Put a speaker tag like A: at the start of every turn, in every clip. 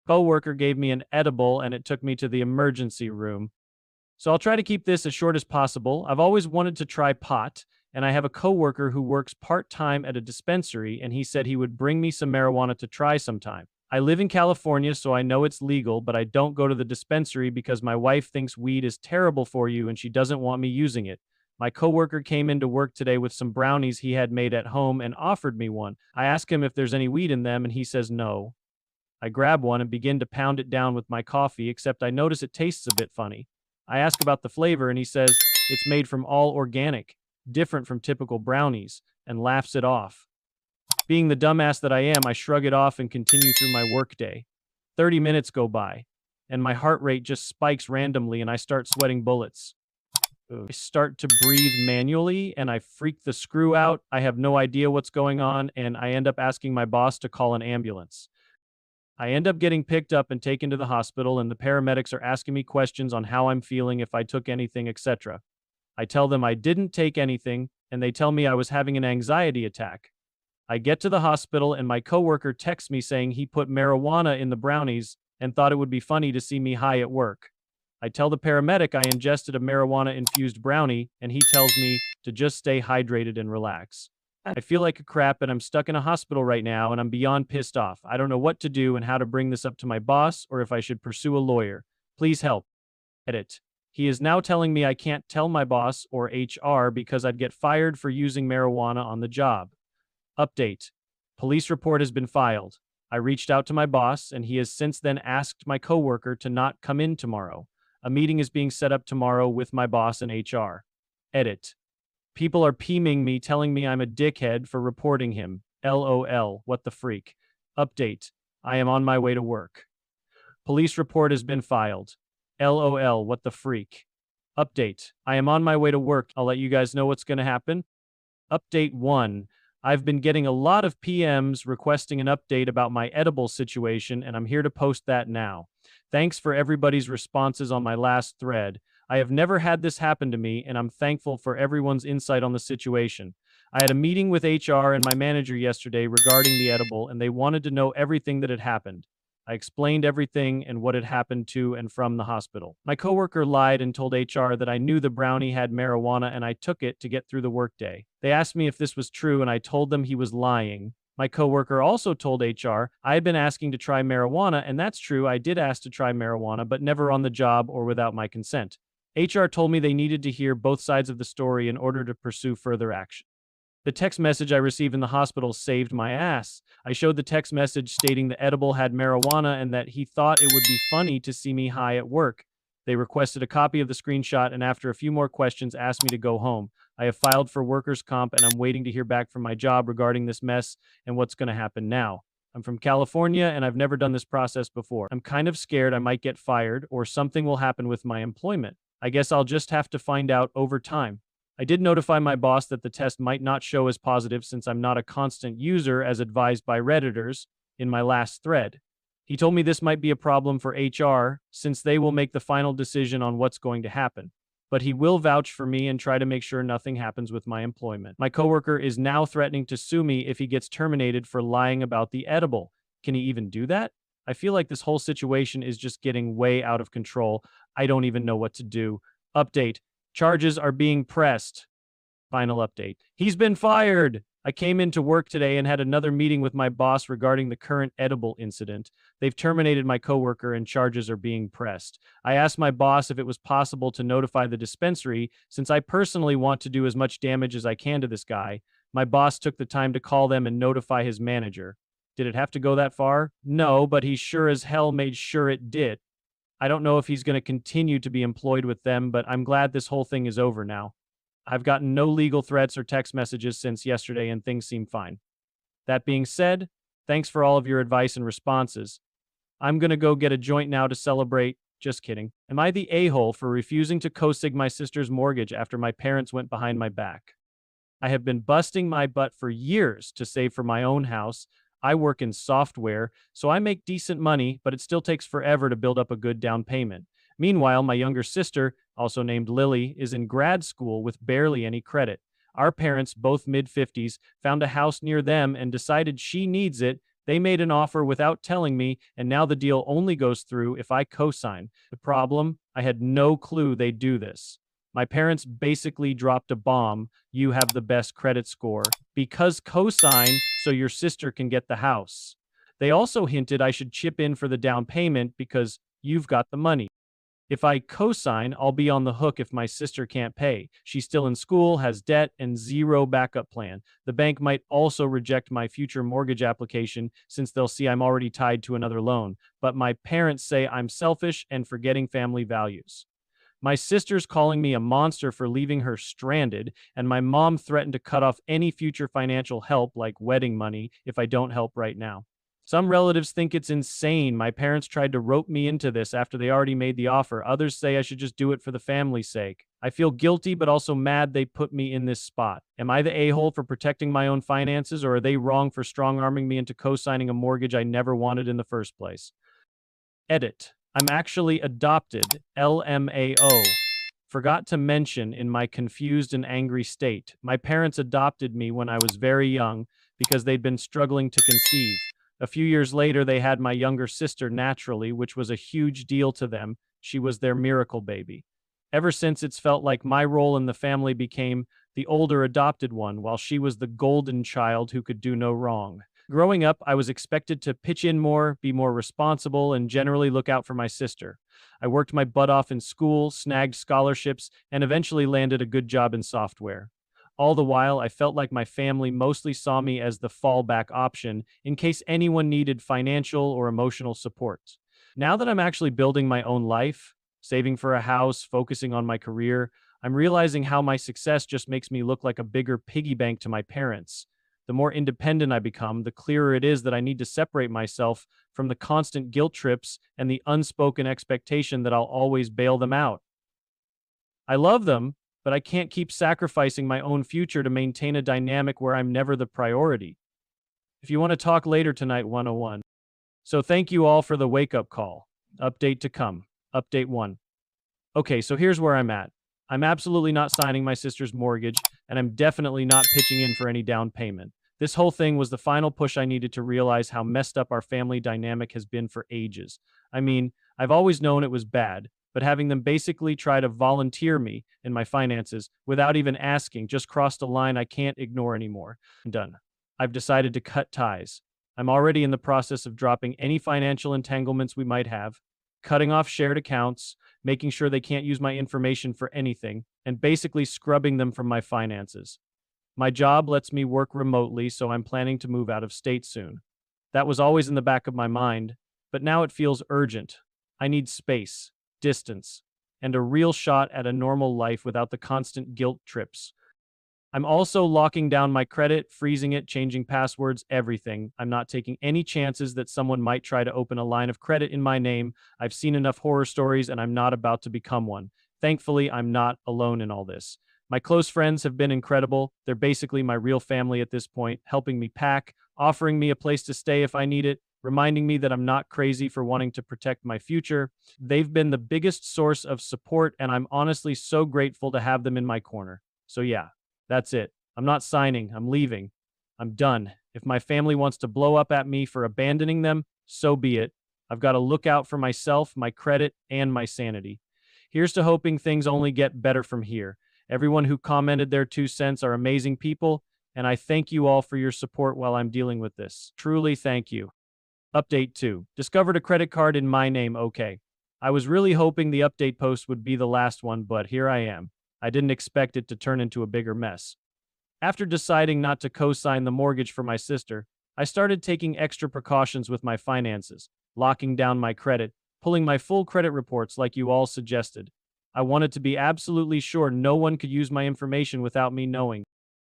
A: Coworker gave me an edible and it took me to the emergency room. So I'll try to keep this as short as possible. I've always wanted to try pot, and I have a coworker who works part-time at a dispensary, and he said he would bring me some marijuana to try sometime. I live in California, so I know it's legal, but I don't go to the dispensary because my wife thinks weed is terrible for you and she doesn't want me using it. My coworker came into work today with some brownies he had made at home and offered me one. I ask him if there's any weed in them, and he says no. I grab one and begin to pound it down with my coffee, except I notice it tastes a bit funny. I ask about the flavor, and he says it's made from all organic, different from typical brownies, and laughs it off. Being the dumbass that I am, I shrug it off and continue through my workday. 30 minutes go by, and my heart rate just spikes randomly, and I start sweating bullets. I start to breathe manually, and I freak the screw out. I have no idea what's going on, and I end up asking my boss to call an ambulance. I end up getting picked up and taken to the hospital, and the paramedics are asking me questions on how I'm feeling, if I took anything, etc. I tell them I didn't take anything, and they tell me I was having an anxiety attack. I get to the hospital, and my coworker texts me saying he put marijuana in the brownies and thought it would be funny to see me high at work. I tell the paramedic I ingested a marijuana-infused brownie, and he tells me to just stay hydrated and relax. I feel like a crap, and I'm stuck in a hospital right now, and I'm beyond pissed off. I don't know what to do and how to bring this up to my boss, or if I should pursue a lawyer. Please help. Edit. He is now telling me I can't tell my boss or HR because I'd get fired for using marijuana on the job. Update. Police report has been filed. I reached out to my boss, and he has since then asked my coworker to not come in tomorrow. A meeting is being set up tomorrow with my boss and HR. Edit. People are PMing me, telling me I'm a dickhead for reporting him. LOL, what the freak. Update. I am on my way to work. Police report has been filed. LOL, what the freak. Update. I am on my way to work. I'll let you guys know what's going to happen. Update 1. I've been getting a lot of PMs requesting an update about my edible situation, and I'm here to post that now. Thanks for everybody's responses on my last thread. I have never had this happen to me, and I'm thankful for everyone's insight on the situation. I had a meeting with HR and my manager yesterday regarding the edible, and they wanted to know everything that had happened. I explained everything and what had happened to and from the hospital. My coworker lied and told HR that I knew the brownie had marijuana and I took it to get through the workday. They asked me if this was true, and I told them he was lying. My coworker also told HR I had been asking to try marijuana, and that's true, I did ask to try marijuana, but never on the job or without my consent. HR told me they needed to hear both sides of the story in order to pursue further action. The text message I received in the hospital saved my ass. I showed the text message stating the edible had marijuana and that he thought it would be funny to see me high at work. They requested a copy of the screenshot, and after a few more questions asked me to go home. I have filed for workers' comp, and I'm waiting to hear back from my job regarding this mess and what's going to happen now. I'm from California, and I've never done this process before. I'm kind of scared I might get fired or something will happen with my employment. I guess I'll just have to find out over time. I did notify my boss that the test might not show as positive since I'm not a constant user as advised by Redditors in my last thread. He told me this might be a problem for HR since they will make the final decision on what's going to happen. But he will vouch for me and try to make sure nothing happens with my employment. My coworker is now threatening to sue me if he gets terminated for lying about the edible. Can he even do that? I feel like this whole situation is just getting way out of control. I don't even know what to do. Update. Charges are being pressed. Final update. He's been fired. I came into work today and had another meeting with my boss regarding the current edible incident. They've terminated my coworker and charges are being pressed. I asked my boss if it was possible to notify the dispensary since I personally want to do as much damage as I can to this guy. My boss took the time to call them and notify his manager. Did it have to go that far? No, but he sure as hell made sure it did. I don't know if he's going to continue to be employed with them, but I'm glad this whole thing is over now. I've gotten no legal threats or text messages since yesterday, and things seem fine. That being said, thanks for all of your advice and responses. I'm going to go get a joint now to celebrate. Just kidding. Am I the a-hole for refusing to co-sig my sister's mortgage after my parents went behind my back? I have been busting my butt for years to save for my own house. I work in software, so I make decent money, but it still takes forever to build up a good down payment. Meanwhile, my younger sister, also named Lily, is in grad school with barely any credit. Our parents, both mid-50s, found a house near them and decided she needs it They made an offer without telling me, and now the deal only goes through if I co-sign. The problem? I had no clue they'd do this. My parents basically dropped a bomb. You have the best credit score. Because co-sign so your sister can get the house. They also hinted I should chip in for the down payment because you've got the money. If I co-sign, I'll be on the hook if my sister can't pay. She's still in school, has debt, and zero backup plan. The bank might also reject my future mortgage application since they'll see I'm already tied to another loan. But my parents say I'm selfish and forgetting family values. My sister's calling me a monster for leaving her stranded, and my mom threatened to cut off any future financial help like wedding money if I don't help right now. Some relatives think it's insane. My parents tried to rope me into this after they already made the offer. Others say I should just do it for the family's sake. I feel guilty, but also mad they put me in this spot. Am I the a-hole for protecting my own finances, or are they wrong for strong-arming me into co-signing a mortgage I never wanted in the first place? Edit. I'm actually adopted. LMAO. Forgot to mention in my confused and angry state, my parents adopted me when I was very young because they'd been struggling to conceive. A few years later, they had my younger sister naturally, which was a huge deal to them. She was their miracle baby. Ever since, it's felt like my role in the family became the older adopted one, while she was the golden child who could do no wrong. Growing up, I was expected to pitch in more, be more responsible, and generally look out for my sister. I worked my butt off in school, snagged scholarships, and eventually landed a good job in software. All the while, I felt like my family mostly saw me as the fallback option in case anyone needed financial or emotional support. Now that I'm actually building my own life, saving for a house, focusing on my career, I'm realizing how my success just makes me look like a bigger piggy bank to my parents. The more independent I become, the clearer it is that I need to separate myself from the constant guilt trips and the unspoken expectation that I'll always bail them out. I love them, but I can't keep sacrificing my own future to maintain a dynamic where I'm never the priority. If you want to talk later tonight, 101. So thank you all for the wake-up call. Update to come. Update 1. Okay, so here's where I'm at. I'm absolutely not signing my sister's mortgage, and I'm definitely not pitching in for any down payment. This whole thing was the final push I needed to realize how messed up our family dynamic has been for ages. I mean, I've always known it was bad, but having them basically try to volunteer me in my finances without even asking just crossed a line I can't ignore anymore. I'm done. I've decided to cut ties. I'm already in the process of dropping any financial entanglements we might have, cutting off shared accounts, making sure they can't use my information for anything, and basically scrubbing them from my finances. My job lets me work remotely, so I'm planning to move out of state soon. That was always in the back of my mind, but now it feels urgent. I need space, distance, and a real shot at a normal life without the constant guilt trips. I'm also locking down my credit, freezing it, changing passwords, everything. I'm not taking any chances that someone might try to open a line of credit in my name. I've seen enough horror stories and I'm not about to become one. Thankfully, I'm not alone in all this. My close friends have been incredible. They're basically my real family at this point, helping me pack, offering me a place to stay if I need it, reminding me that I'm not crazy for wanting to protect my future. They've been the biggest source of support, and I'm honestly so grateful to have them in my corner. So yeah. That's it. I'm not signing. I'm leaving. I'm done. If my family wants to blow up at me for abandoning them, so be it. I've got to look out for myself, my credit, and my sanity. Here's to hoping things only get better from here. Everyone who commented their 2 cents are amazing people, and I thank you all for your support while I'm dealing with this. Truly thank you. Update 2. Discovered a credit card in my name. Okay. I was really hoping the update post would be the last one, but here I am. I didn't expect it to turn into a bigger mess. After deciding not to co-sign the mortgage for my sister, I started taking extra precautions with my finances, locking down my credit, pulling my full credit reports like you all suggested. I wanted to be absolutely sure no one could use my information without me knowing.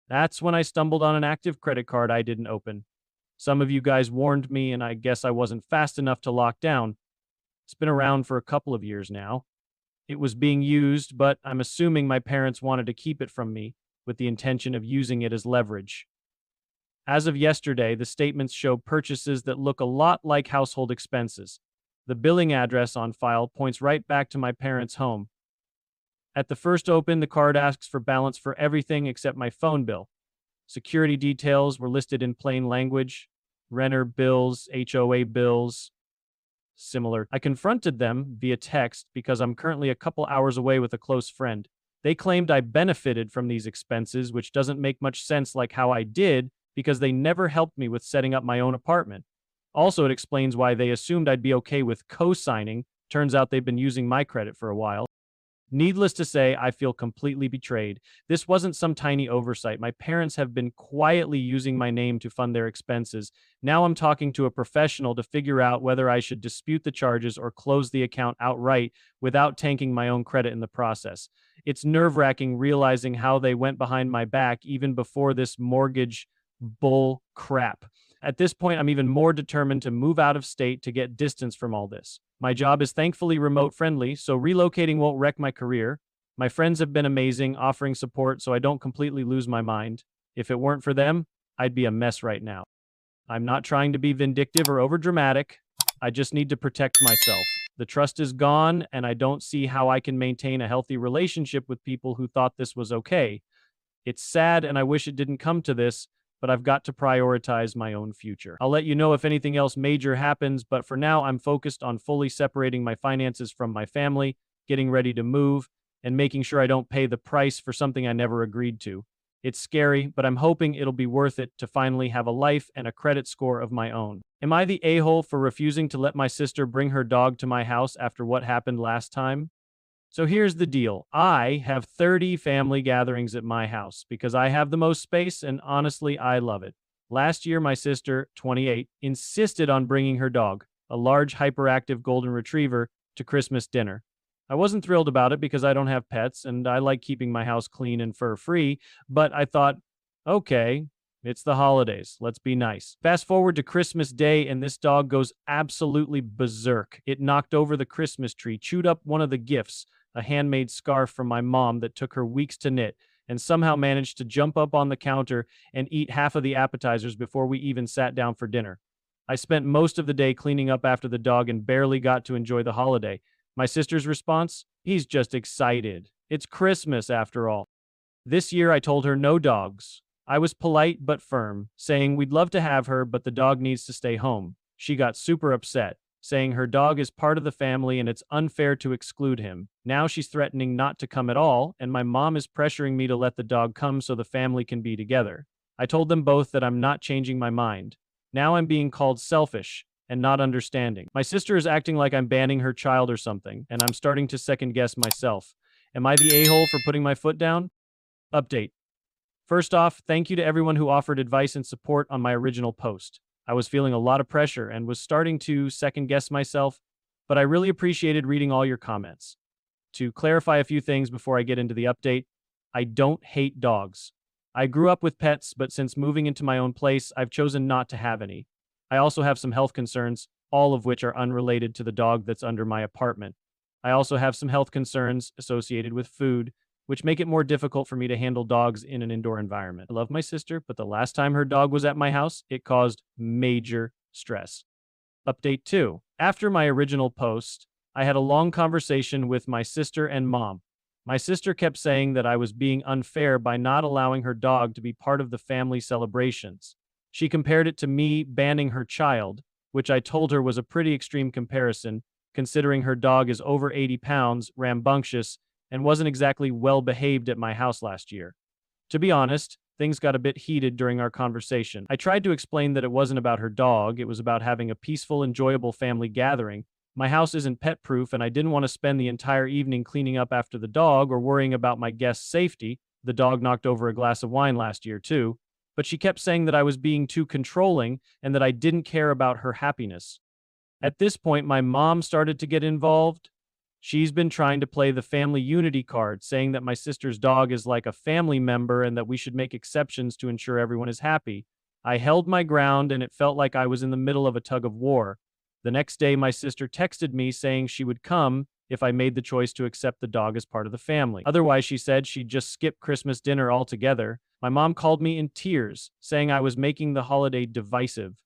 A: That's when I stumbled on an active credit card I didn't open. Some of you guys warned me, and I guess I wasn't fast enough to lock down. It's been around for a couple of years now. It was being used, but I'm assuming my parents wanted to keep it from me with the intention of using it as leverage. As of yesterday, the statements show purchases that look a lot like household expenses. The billing address on file points right back to my parents' home. At the first open, the card asks for balance for everything except my phone bill. Security details were listed in plain language. renter bills, HOA bills, similar. I confronted them via text because I'm currently a couple hours away with a close friend. They claimed I benefited from these expenses, which doesn't make much sense like how I did because they never helped me with setting up my own apartment. Also, it explains why they assumed I'd be okay with co-signing. Turns out they've been using my credit for a while. Needless to say, I feel completely betrayed. This wasn't some tiny oversight. My parents have been quietly using my name to fund their expenses. Now I'm talking to a professional to figure out whether I should dispute the charges or close the account outright without tanking my own credit in the process. It's nerve-wracking realizing how they went behind my back even before this mortgage bull crap. At this point, I'm even more determined to move out of state to get distance from all this. My job is thankfully remote friendly, so relocating won't wreck my career. My friends have been amazing, offering support so I don't completely lose my mind. If it weren't for them, I'd be a mess right now. I'm not trying to be vindictive or overdramatic. I just need to protect myself. The trust is gone, and I don't see how I can maintain a healthy relationship with people who thought this was okay. It's sad, and I wish it didn't come to this, but I've got to prioritize my own future. I'll let you know if anything else major happens, but for now, I'm focused on fully separating my finances from my family, getting ready to move, and making sure I don't pay the price for something I never agreed to. It's scary, but I'm hoping it'll be worth it to finally have a life and a credit score of my own. Am I the a-hole for refusing to let my sister bring her dog to my house after what happened last time? So here's the deal. I have 30 family gatherings at my house because I have the most space and honestly, I love it. Last year, my sister, 28, insisted on bringing her dog, a large hyperactive golden retriever, to Christmas dinner. I wasn't thrilled about it because I don't have pets and I like keeping my house clean and fur-free, but I thought, okay, it's the holidays. Let's be nice. Fast forward to Christmas Day, and this dog goes absolutely berserk. It knocked over the Christmas tree, chewed up one of the gifts, a handmade scarf from my mom that took her weeks to knit, and somehow managed to jump up on the counter and eat half of the appetizers before we even sat down for dinner. I spent most of the day cleaning up after the dog and barely got to enjoy the holiday. My sister's response? He's just excited. It's Christmas after all. This year I told her no dogs. I was polite but firm, saying we'd love to have her, but the dog needs to stay home. She got super upset, saying her dog is part of the family and it's unfair to exclude him. Now she's threatening not to come at all, and my mom is pressuring me to let the dog come so the family can be together. I told them both that I'm not changing my mind. Now I'm being called selfish and not understanding. My sister is acting like I'm banning her child or something, and I'm starting to second guess myself. Am I the a-hole for putting my foot down? Update. First off, thank you to everyone who offered advice and support on my original post. I was feeling a lot of pressure and was starting to second guess myself, but I really appreciated reading all your comments. To clarify a few things before I get into the update, I don't hate dogs. I grew up with pets, but since moving into my own place, I've chosen not to have any. I also have some health concerns, all of which are unrelated to the dog that's under my apartment. I also have some health concerns associated with food, which make it more difficult for me to handle dogs in an indoor environment. I love my sister, but the last time her dog was at my house, it caused major stress. Update 2. After my original post, I had a long conversation with my sister and mom. My sister kept saying that I was being unfair by not allowing her dog to be part of the family celebrations. She compared it to me banning her child, which I told her was a pretty extreme comparison, considering her dog is over 80 pounds, rambunctious, and wasn't exactly well behaved at my house last year. To be honest, things got a bit heated during our conversation. I tried to explain that it wasn't about her dog, it was about having a peaceful, enjoyable family gathering. My house isn't pet-proof, and I didn't want to spend the entire evening cleaning up after the dog or worrying about my guests' safety. The dog knocked over a glass of wine last year, too. But she kept saying that I was being too controlling and that I didn't care about her happiness. At this point, my mom started to get involved. She's been trying to play the family unity card, saying that my sister's dog is like a family member and that we should make exceptions to ensure everyone is happy. I held my ground, and it felt like I was in the middle of a tug of war. The next day, my sister texted me saying she would come if I made the choice to accept the dog as part of the family. Otherwise, she said she'd just skip Christmas dinner altogether. My mom called me in tears, saying I was making the holiday divisive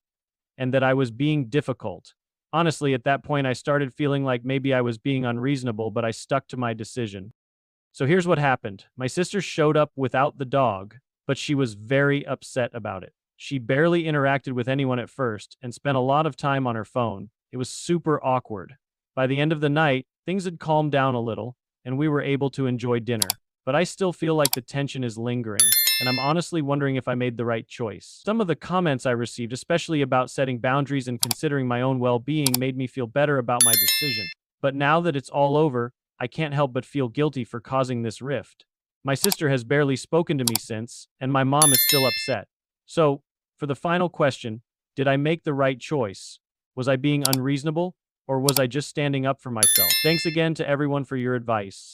A: and that I was being difficult. Honestly, at that point, I started feeling like maybe I was being unreasonable, but I stuck to my decision. So here's what happened. My sister showed up without the dog, but she was very upset about it. She barely interacted with anyone at first and spent a lot of time on her phone. It was super awkward. By the end of the night, things had calmed down a little, and we were able to enjoy dinner. But I still feel like the tension is lingering, and I'm honestly wondering if I made the right choice. Some of the comments I received, especially about setting boundaries and considering my own well-being, made me feel better about my decision. But now that it's all over, I can't help but feel guilty for causing this rift. My sister has barely spoken to me since, and my mom is still upset. So, for the final question, did I make the right choice? Was I being unreasonable, or was I just standing up for myself? Thanks again to everyone for your advice.